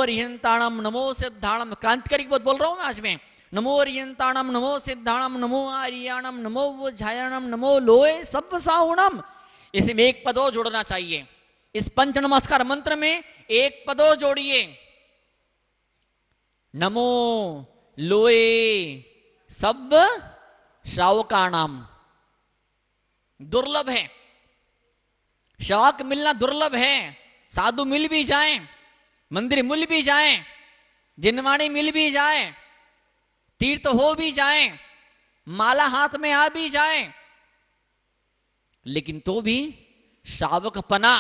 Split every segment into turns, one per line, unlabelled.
अरिहंताणम नमो सिद्धाणम, क्रांतिकारी बहुत बोल रहा हूं मैं आज में। नमो अरिहंताणम नमो सिद्धाणम नमो आर्याणम नमो वज्रायणम नमो लोए सब साहुणम। इसमें एक पद और जोड़ना चाहिए। इस पंच नमस्कार मंत्र में एक पद और जोड़िए, नमो लोए सब श्रावकाणाम। दुर्लभ है, श्रावक मिलना दुर्लभ है। साधु मिल भी जाएं, मंदिर मिल भी जाएं, जिनवाणी मिल भी जाए, तीर्थ हो भी जाए, माला हाथ में आ भी जाए, लेकिन तो भी श्रावकपना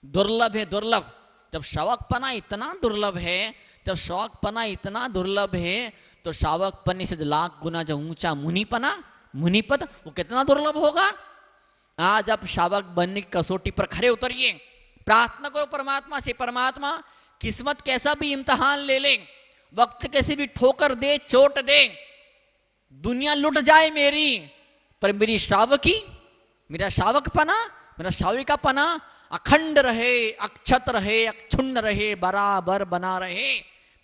दुर्लभ है, दुर्लभ। जब श्रावकपना इतना दुर्लभ है, जब श्रावकपना इतना दुर्लभ है, तो श्रावकपने से लाख गुना जो ऊंचा मुनिपना, मुनिपद, वो कितना दुर्लभ होगा। आज आप श्रावक बनने की कसौटी पर खड़े उतरिए, प्रार्थना करो परमात्मा से, परमात्मा किस्मत कैसा भी इम्तिहान ले ले, वक्त कैसे भी ठोकर दे, चोट दे, दुनिया लुट जाए मेरी, पर मेरी श्रावकी, मेरा श्रावकपना, मेरा श्राविकापना अखंड रहे, अक्षत रहे, अक्षुण्ण रहे, बराबर बना रहे।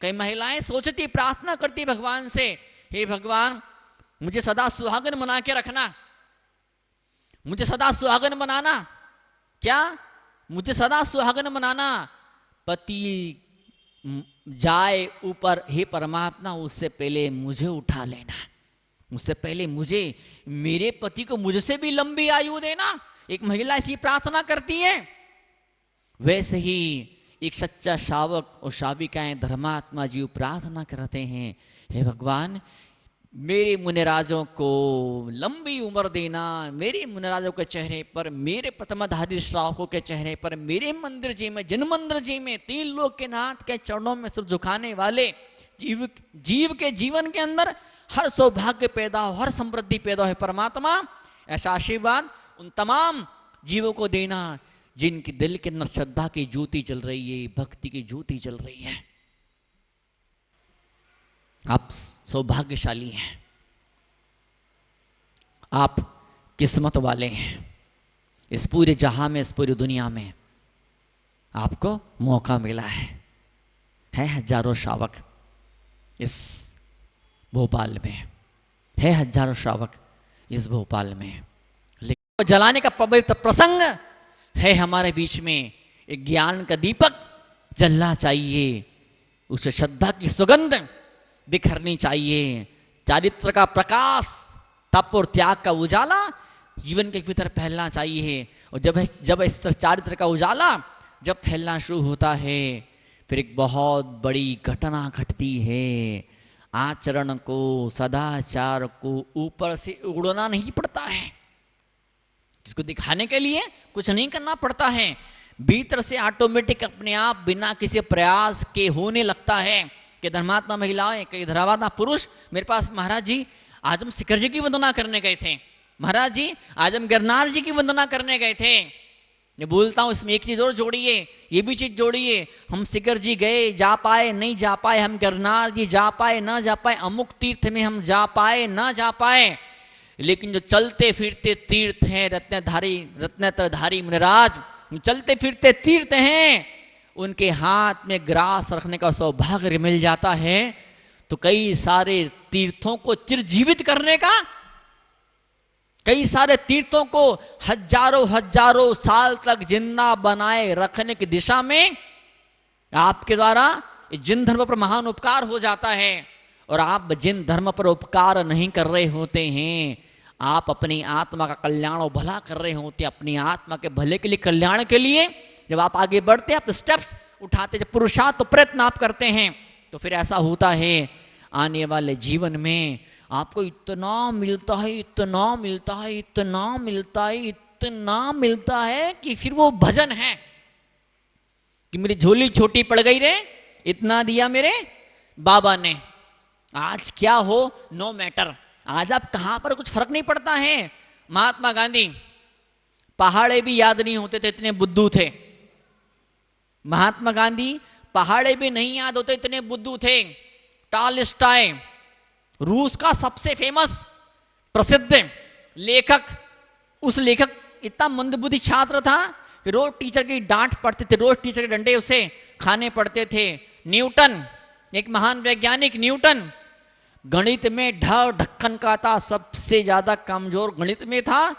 कई महिलाएं सोचती, प्रार्थना करती भगवान से, हे भगवान मुझे सदा सुहागन बना के रखना, मुझे सदा सुहागन बनाना। क्या? मुझे सदा सुहागन बनाना। पति जाए ऊपर, हे परमात्मा उससे पहले मुझे उठा लेना, उससे पहले मुझे, मेरे पति को मुझसे भी लंबी आयु देना। एक महिला ऐसी प्रार्थना करती है। वैसे ही एक सच्चा श्रावक और श्राविकाएं धर्मात्मा जी प्रार्थना करते हैं, हे भगवान मेरे मुनिराजों को लंबी उम्र देना, मेरे मुनिराजों के चेहरे पर, मेरे प्रथमधारी श्रावकों के चेहरे पर, मेरे मंदिर जी में, जन मंदिर जी में, तीन लोक के नाथ के चरणों में सिर झुकाने वाले जीव के जीवन के अंदर हर सौभाग्य पैदा हो, हर समृद्धि पैदा हो परमात्मा। ऐसा आशीर्वाद उन तमाम जीवों को देना जिनकी दिल के अंदर श्रद्धा की ज्योति जल रही है, भक्ति की ज्योति जल रही है। आप सौभाग्यशाली हैं, आप किस्मत वाले हैं। इस पूरे जहां में, इस पूरी दुनिया में आपको मौका मिला है हजारों श्रावक इस भोपाल में, है हजारों श्रावक इस भोपाल में। लेकिन जलाने का पवित्र प्रसंग है हमारे बीच में। एक ज्ञान का दीपक जलना चाहिए, उसे श्रद्धा की सुगंध बिखरनी चाहिए, चारित्र का प्रकाश, तप और त्याग का उजाला जीवन के भीतर फैलना चाहिए। और जब इस चारित्र का उजाला जब फैलना शुरू होता है, फिर एक बहुत बड़ी घटना घटती है। आचरण को, सदाचार को ऊपर से उड़ना नहीं पड़ता है, जिसको दिखाने के लिए कुछ नहीं करना पड़ता है, भीतर से ऑटोमेटिक अपने आप बिना किसी प्रयास के होने लगता है। कि धर्मात्मा महिलाएं, कई धर्मात्मा पुरुष मेरे पास, महाराज जी आज हम शिखर जी की वंदना करने गए थे, महाराज जी आज हम गिरनार जी की वंदना करने गए थे। मैं बोलता हूं इसमें एक चीज और जोड़िए, ये भी चीज जोड़िए, हम शिखर जी गए, जा पाए नहीं जा पाए, हम गिरनार जी जा पाए ना जा पाए, अमुक तीर्थ में हम जा पाए ना जा पाए, लेकिन जो चलते फिरते तीर्थ हैं, रत्नत्रधारी मुनिराज चलते फिरते तीर्थ हैं, उनके हाथ में ग्रास रखने का सौभाग्य मिल जाता है, तो कई सारे तीर्थों को चिरजीवित करने का, कई सारे तीर्थों को हजारों साल तक जिंदा बनाए रखने की दिशा में आपके द्वारा जिन धर्म पर महान उपकार हो जाता है। और आप जिन धर्म पर उपकार नहीं कर रहे होते हैं, आप अपनी आत्मा का कल्याण और भला कर रहे होते हैं, अपनी आत्मा के भले के लिए, कल्याण के लिए जब आप आगे बढ़ते हैं, आप स्टेप्स उठाते, जब पुरुषार्थ तो प्रयत्न आप करते हैं, तो फिर ऐसा होता है आने वाले जीवन में आपको इतना मिलता है, इतना मिलता है, इतना मिलता है, इतना मिलता है कि फिर वो भजन है कि मेरी झोली छोटी पड़ गई रे, इतना दिया मेरे बाबा ने। आज क्या हो नो मैटर, आज आप कहां पर कुछ फर्क नहीं पड़ता है। महात्मा गांधी पहाड़े भी याद नहीं होते थे, इतने बुद्धू थे। महात्मा गांधी पहाड़े भी नहीं याद होते, इतने बुद्धू थे। टॉलस्टॉय रूस का सबसे फेमस प्रसिद्ध लेखक, उस लेखक इतना मंदबुद्धि छात्र था कि रोज टीचर की डांट पड़ती थी, रोज टीचर के डंडे उसे खाने पड़ते थे। न्यूटन, एक महान वैज्ञानिक न्यूटन, गणित में ढक्कन का था, सबसे ज्यादा कमजोर गणित में था,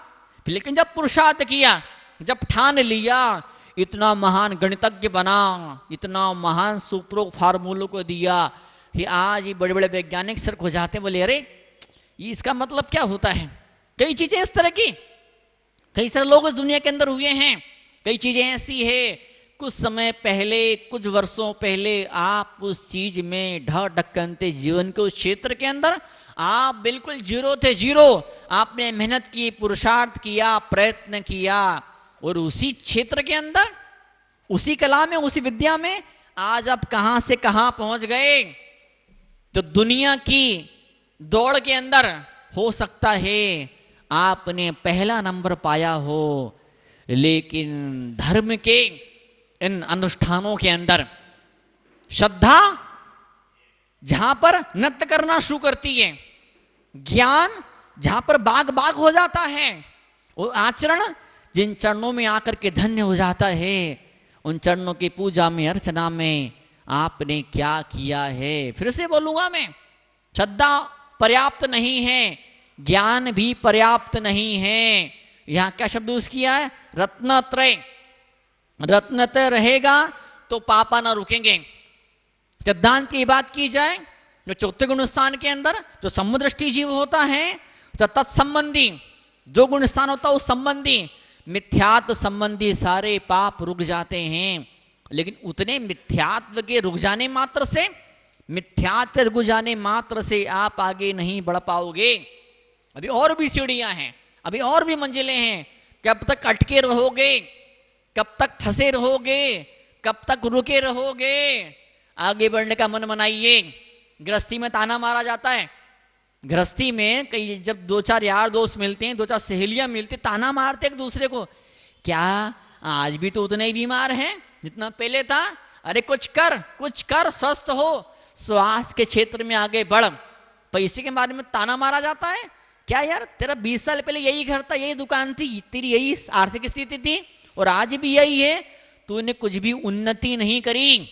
लेकिन जब पुरुषार्थ किया, जब ठान लिया, इतना महान गणितज्ञ बना, इतना महान सूत्रों फार्मूलों को दिया कि आज ये बड़े बड़े वैज्ञानिक सर खो जाते हैं, बोले अरे ये इसका मतलब क्या होता है। कई चीजें इस तरह की, कई सारे लोग इस दुनिया के अंदर हुए हैं, कई चीजें ऐसी है, कुछ समय पहले, कुछ वर्षों पहले आप उस चीज में ढक्कन थे, जीवन के उस क्षेत्र के अंदर आप बिल्कुल जीरो थे, जीरो। आपने मेहनत की, पुरुषार्थ किया, प्रयत्न किया, और उसी क्षेत्र के अंदर, उसी कला में, उसी विद्या में आज आप कहां से कहां पहुंच गए। तो दुनिया की दौड़ के अंदर हो सकता है आपने पहला नंबर पाया हो, लेकिन धर्म के इन अनुष्ठानों के अंदर श्रद्धा जहां पर नृत्य करना शुरू करती है, ज्ञान जहां पर बाग बाग हो जाता है, वो आचरण जिन चरणों में आकर के धन्य हो जाता है, उन चरणों की पूजा में, अर्चना में आपने क्या किया है। फिर से बोलूंगा मैं, श्रद्धा पर्याप्त नहीं है, ज्ञान भी पर्याप्त नहीं है। यहां क्या शब्द यूज किया है? रत्नत्रय। रत्नत्रय रहेगा तो पापा ना रुकेंगे। सिद्धांत की बात की जाए, जो चौथे गुण स्थान के अंदर जो समुद्रष्टि जीव होता है, तो तत्संबंधी जो गुण स्थान होता है उस संबंधी मिथ्यात्व संबंधी सारे पाप रुक जाते हैं। लेकिन उतने मिथ्यात्व के रुक जाने मात्र से, मिथ्यात्व रुक जाने मात्र से आप आगे नहीं बढ़ पाओगे। अभी और भी सीढ़ियां हैं, अभी और भी मंजिलें हैं। कब तक अटके रहोगे, कब तक फंसे रहोगे, कब तक रुके रहोगे? आगे बढ़ने का मन बनाइए। गृहस्थी में ताना मारा जाता है, गृहस्थी में कई जब दो चार यार दोस्त मिलते हैं, दो चार सहेलियां मिलती, ताना मारते एक दूसरे को, क्या आज भी तो उतने ही बीमार हैं जितना पहले था? अरे कुछ कर, कुछ कर, स्वस्थ हो, स्वास्थ्य के क्षेत्र में आगे बढ़। पैसे के बारे में ताना मारा जाता है, क्या यार तेरा 20 साल पहले यही घर था, यही दुकान थी, तेरी यही आर्थिक स्थिति थी और आज भी यही है, तूने कुछ भी उन्नति नहीं करी।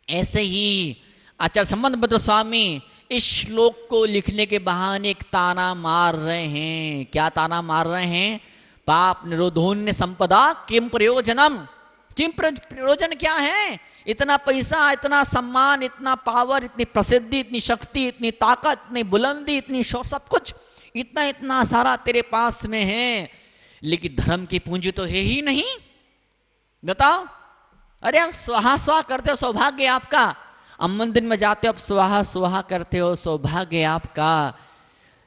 ऐसे ही आचार्य संबंध भद्र स्वामी इस श्लोक को लिखने के बहाने एक ताना मार रहे हैं। क्या ताना मार रहे हैं? पाप निरोधोन्य संपदा किम प्रयोजनम। किम प्रयोजन क्या है? इतना पैसा, इतना सम्मान, इतना पावर, इतनी प्रसिद्धि, इतनी शक्ति, इतनी ताकत, इतनी बुलंदी, इतनी शौक, सब कुछ इतना इतना सारा तेरे पास में है, लेकिन धर्म की पूंजी तो है ही नहीं। बताओ, अरे आप स्वाहा स्वाहा करते हो, सौभाग्य आपका। अब मंदिर में जाते हो, आप स्वाहा स्वाहा करते हो, सौभाग्य आपका।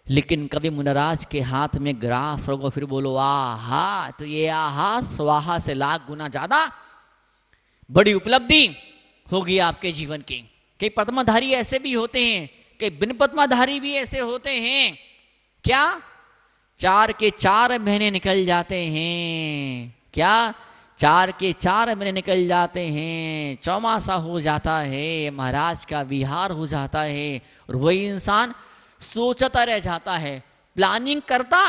लेकिन कभी मुनराज के हाथ में ग्रास रखो, फिर बोलो आहा, तो ये आहा स्वाहा से लाख गुना ज्यादा बड़ी उपलब्धि होगी आपके जीवन की। कई पद्माधारी ऐसे भी होते हैं, कई बिन पद्माधारी भी ऐसे होते हैं। क्या 4 के 4 महीने निकल जाते हैं? क्या 4 के 4 महीने निकल जाते हैं, चौमासा हो जाता है, महाराज का विहार हो जाता है, और वही इंसान सोचता रह जाता है, प्लानिंग करता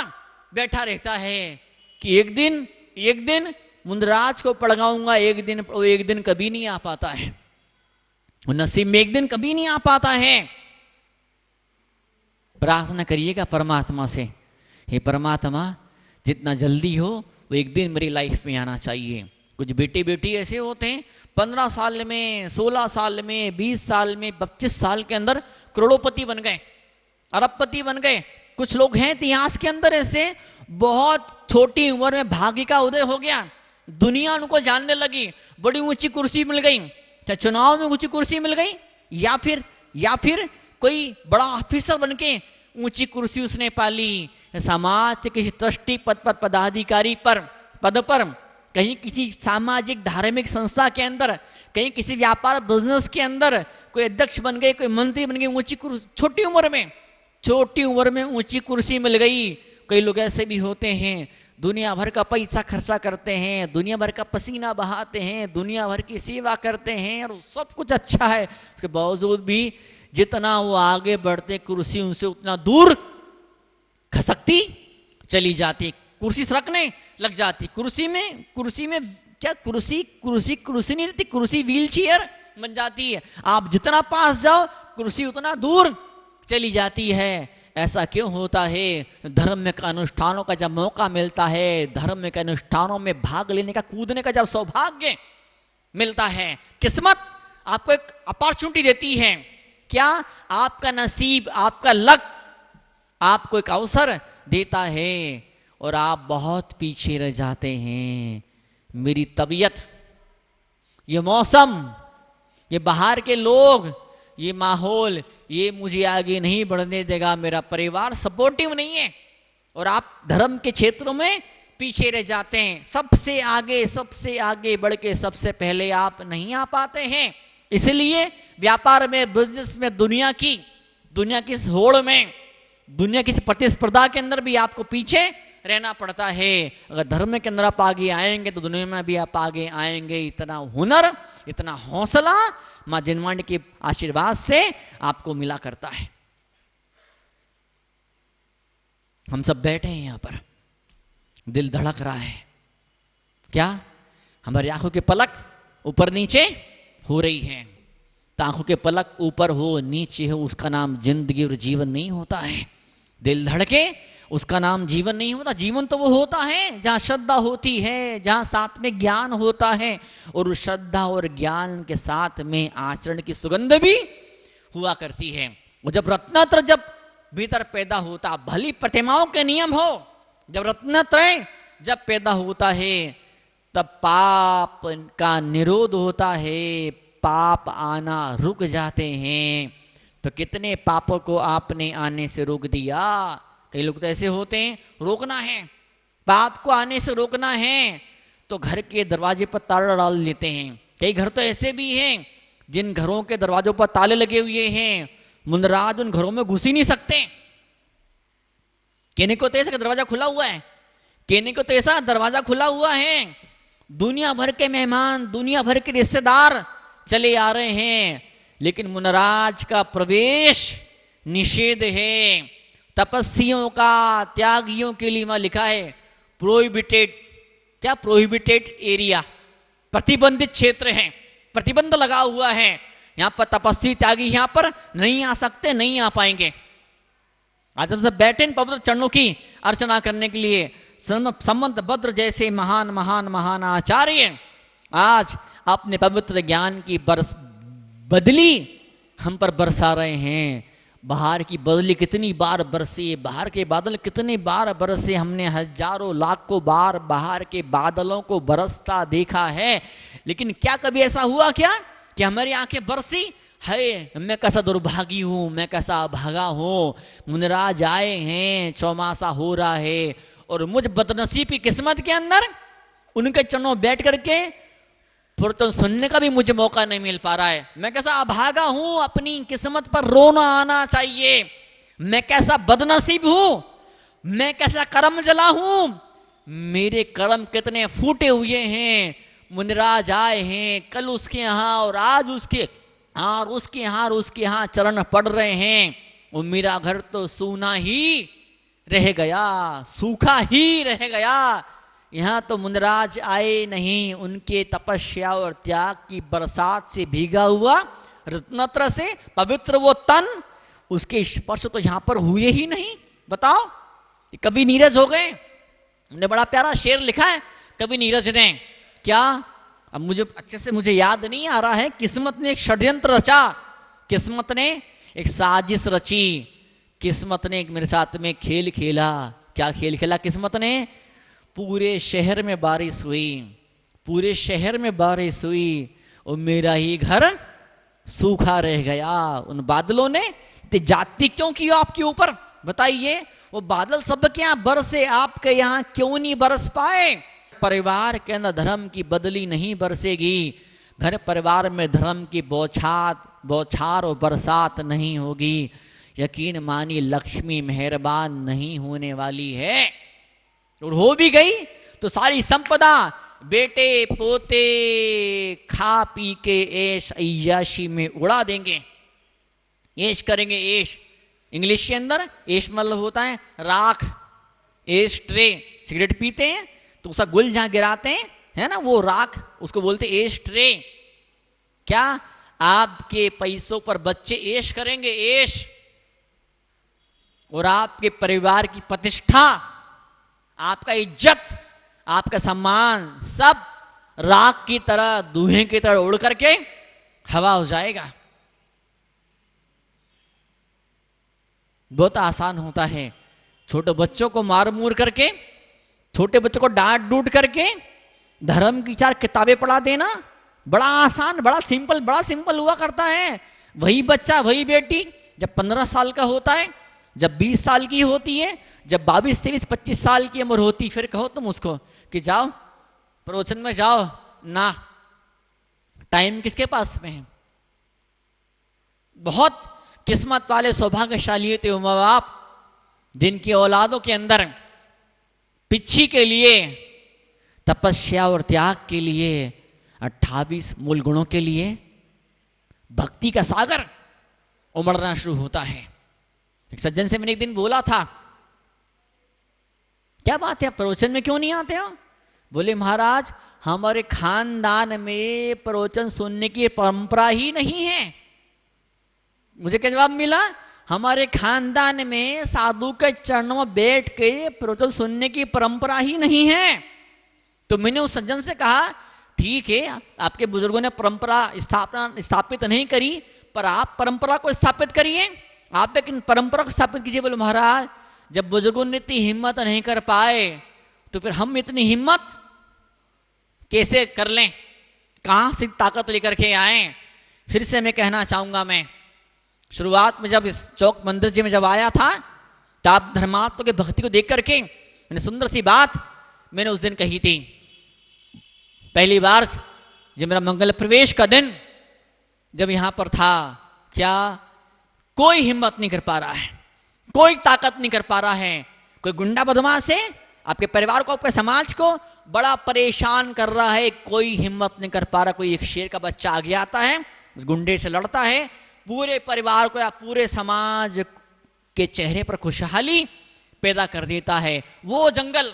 बैठा रहता है कि एक दिन मुंदराज को पड़गाऊंगा, एक दिन कभी नहीं आ पाता है, नसीब में एक दिन कभी नहीं आ पाता है। प्रार्थना करिएगा परमात्मा से, हे परमात्मा जितना जल्दी हो वो एक दिन मेरी लाइफ में आना चाहिए। कुछ बेटे बेटी ऐसे होते हैं 15 साल में, 16 साल में, 20 साल में, 25 साल के अंदर करोड़ोपति बन गए, अरबपति बन गए। कुछ लोग हैं इतिहास के अंदर ऐसे, बहुत छोटी उम्र में भाग्य का उदय हो गया, दुनिया उनको जानने लगी, बड़ी ऊंची कुर्सी मिल गई, चाहे चुनाव में ऊंची कुर्सी मिल गई, या फिर कोई बड़ा ऑफिसर बन के ऊंची कुर्सी उसने पाली, समाज के किसी ट्रस्टी पद पर, पदाधिकारी पद पर, कहीं किसी सामाजिक धार्मिक संस्था के अंदर, कहीं किसी व्यापार बिजनेस के अंदर कोई अध्यक्ष बन गए, कोई मंत्री बन गए, ऊंची कुर्सी, छोटी उम्र में ऊंची कुर्सी मिल गई। कई लोग ऐसे भी होते हैं, दुनिया भर का पैसा खर्चा करते हैं, दुनिया भर का पसीना बहाते हैं, दुनिया भर की सेवा करते हैं, और सब कुछ अच्छा है, उसके बावजूद भी जितना वो आगे बढ़ते कुर्सी उनसे उतना दूर खसकती चली जाती, कुर्सी सरकने लग जाती। कुर्सी में क्या कुर्सी नहीं रहती, कुर्सी व्हील चेयर बन जाती है। आप जितना पास जाओ कुर्सी उतना दूर चली जाती है। ऐसा क्यों होता है? धर्म के अनुष्ठानों का जब मौका मिलता है, धर्म के अनुष्ठानों में भाग लेने का, कूदने का जब सौभाग्य मिलता है, किस्मत आपको एक अपॉर्चुनिटी देती है। क्या? आपका नसीब, आपका लक आपको एक अवसर देता है और आप बहुत पीछे रह जाते हैं। मेरी तबीयत, ये मौसम, ये बाहर के लोग, ये माहौल, ये मुझे आगे नहीं बढ़ने देगा, मेरा परिवार सपोर्टिव नहीं है, और आप धर्म के क्षेत्रों में पीछे रह जाते हैं। सबसे आगे बढ़ के सबसे पहले आप नहीं आ पाते हैं। इसलिए व्यापार में, बिजनेस में, दुनिया की इस होड़ में, दुनिया की प्रतिस्पर्धा के अंदर भी आपको पीछे रहना पड़ता है। अगर धर्म के अंदर आप आगे आएंगे तो दुनिया में भी आप आगे आएंगे। इतना हुनर, इतना हौसला मां जिनवाणी के आशीर्वाद से आपको मिला करता है। हम सब बैठे हैं यहां पर, दिल धड़क रहा है। क्या? हमारी आंखों के पलक ऊपर नीचे हो रही है। तो आंखों के पलक ऊपर हो नीचे हो, उसका नाम जिंदगी और जीवन नहीं होता है। दिल धड़के, उसका नाम जीवन नहीं होता। जीवन तो वो होता है जहां श्रद्धा होती है, जहां साथ में ज्ञान होता है, और उस श्रद्धा और ज्ञान के साथ में आचरण की सुगंध भी हुआ करती है। वो जब रत्नत्र जब भीतर पैदा होता, भली प्रतिमाओं के नियम हो, जब रत्नत्रय जब पैदा होता है तब पाप का निरोध होता है, पाप आना रुक जाते हैं। तो कितने पापों को आपने आने से रोक दिया? कई लोग तो ऐसे होते हैं, रोकना है, पाप को आने से रोकना है तो घर के दरवाजे पर ताला डाल लेते हैं। कई घर तो ऐसे भी हैं जिन घरों के दरवाजों पर ताले लगे हुए हैं, मुनराज उन घरों में घुस ही नहीं सकते। कहने को तो ऐसा दरवाजा खुला हुआ है, कहने को तो ऐसा दरवाजा खुला हुआ है, दुनिया भर के मेहमान, दुनिया भर के रिश्तेदार चले आ रहे हैं, लेकिन मुनराज का प्रवेश निषेध है। तपस्वियों का, त्यागियों के लिए वहां लिखा है प्रोहिबिटेड, क्या? प्रोहिबिटेड एरिया, प्रतिबंधित क्षेत्र है, प्रतिबंध लगा हुआ है। यहां पर तपस्वी त्यागी यहां पर नहीं आ सकते, नहीं आ पाएंगे। आज हम सब बैठे पवित्र चरणों की अर्चना करने के लिए। संबंध भद्र जैसे महान महान महान आचार्य आज अपने पवित्र ज्ञान की बदली हम पर बरसा रहे हैं। बाहर की बदली कितनी बार बरसी, बाहर के बादल कितनी बार बरसे, हमने हजारों लाखों बार बाहर के बादलों को बरसता देखा है, लेकिन क्या कभी ऐसा हुआ क्या कि हमारी आंखें बरसी? है, मैं कैसा दुर्भागी हूं, मैं कैसा अभागा हूं, मुनराज आए हैं, चौमासा हो रहा है और मुझ बदनसीब की किस्मत के अंदर उनके चरणों बैठ करके फिर तो सुनने का भी मुझे मौका नहीं मिल पा रहा है। मैं कैसा अभागा हूं, अपनी किस्मत पर रोना आना चाहिए। मैं कैसा बदनसीब हूं, मैं कैसा कर्म जला हूं, मेरे कर्म कितने फूटे हुए हैं। मुनराज आए हैं कल उसके यहाँ और आज उसके यहाँ चरण पड़ रहे हैं, और मेरा घर तो सूना ही रह गया, सूखा ही रह गया। यहाँ तो मुनराज आए नहीं, उनके तपस्या और त्याग की बरसात से भीगा हुआ रत्नत्र से पवित्र वो तन, उसके स्पर्श तो यहाँ पर हुए ही नहीं। बताओ, कभी नीरज हो गए? उन्होंने बड़ा प्यारा शेर लिखा है, कभी नीरज ने क्या, अब मुझे अच्छे से मुझे याद नहीं आ रहा है। किस्मत ने एक षड्यंत्र रचा, किस्मत ने एक साजिश रची, किस्मत ने एक मेरे साथ में खेल खेला। क्या खेल खेला किस्मत ने? पूरे शहर में बारिश हुई, पूरे शहर में बारिश हुई और मेरा ही घर सूखा रह गया। उन बादलों ने जाति क्यों की आपके ऊपर? बताइए, वो बादल सबके यहाँ बरसे, आपके यहाँ क्यों नहीं बरस पाए? परिवार के अंदर धर्म की बदली नहीं बरसेगी, घर परिवार में धर्म की बौछार और बरसात नहीं होगी, यकीन मानिए लक्ष्मी मेहरबान नहीं होने वाली है। और हो भी गई तो सारी संपदा बेटे पोते खा पी के ऐश अय्याशी में उड़ा देंगे, ऐश करेंगे। ऐश इंग्लिश के अंदर ऐश मतलब होता है राख, ऐश ट्रे। सिगरेट पीते हैं तो उसका गुल जहां गिराते हैं, है ना, वो राख, उसको बोलते ऐश ट्रे। क्या आपके पैसों पर बच्चे ऐश करेंगे, ऐश, और आपके परिवार की प्रतिष्ठा, आपका इज्जत, आपका सम्मान सब राख की तरह, धुएं की तरह उड़ करके हवा हो जाएगा। बहुत आसान होता है छोटे बच्चों को मार मूर करके, छोटे बच्चों को डांट डूट करके धर्म की 4 किताबें पढ़ा देना। बड़ा आसान, बड़ा सिंपल हुआ करता है। वही बच्चा, वही बेटी जब 15 साल का होता है, जब 20 साल की होती है, जब 22, 23, 25 साल की उम्र होती, फिर कहो तुम उसको कि जाओ प्रवचन में जाओ ना, टाइम किसके पास में है। बहुत किस्मत वाले सौभाग्यशाली होते हैं माँ बाप जिनकी औलादों के अंदर पिच्छी के लिए, तपस्या और त्याग के लिए, 28 मूल गुणों के लिए भक्ति का सागर उमड़ना शुरू होता है। एक सज्जन से मैंने एक दिन बोला था, क्या बात है आप प्रवचन में क्यों नहीं आते हो? बोले महाराज हमारे खानदान में प्रवचन सुनने की परंपरा ही नहीं है। मुझे क्या जवाब मिला? हमारे खानदान में साधु के चरणों में बैठ के प्रवचन सुनने की परंपरा ही नहीं है। तो मैंने उस सज्जन से कहा ठीक है, आपके बुजुर्गों ने परंपरा स्थापित नहीं करी, पर आप परंपरा को स्थापित करिए, आप एक परंपरा को स्थापित कीजिए। बोले महाराज जब बुजुर्गों ने इतनी हिम्मत नहीं कर पाए तो फिर हम इतनी हिम्मत कैसे कर लें, कहां से ताकत लेकर के आए। फिर से मैं कहना चाहूंगा, मैं शुरुआत में जब इस चौक मंदिर जी में जब आया था तो आप धर्मात्मा के भक्ति को देख करके मैंने सुंदर सी बात मैंने उस दिन कही थी। पहली बार जब मेरा मंगल प्रवेश का दिन जब यहां पर था, क्या कोई हिम्मत नहीं कर पा रहा है, कोई ताकत नहीं कर पा रहा है, कोई गुंडा बदमाश है आपके परिवार को, आपके समाज को बड़ा परेशान कर रहा है, कोई हिम्मत नहीं कर पा रहा। कोई एक शेर का बच्चा आगे आता है, उस गुंडे से लड़ता है, पूरे परिवार को या पूरे समाज के चेहरे पर खुशहाली पैदा कर देता है। वो जंगल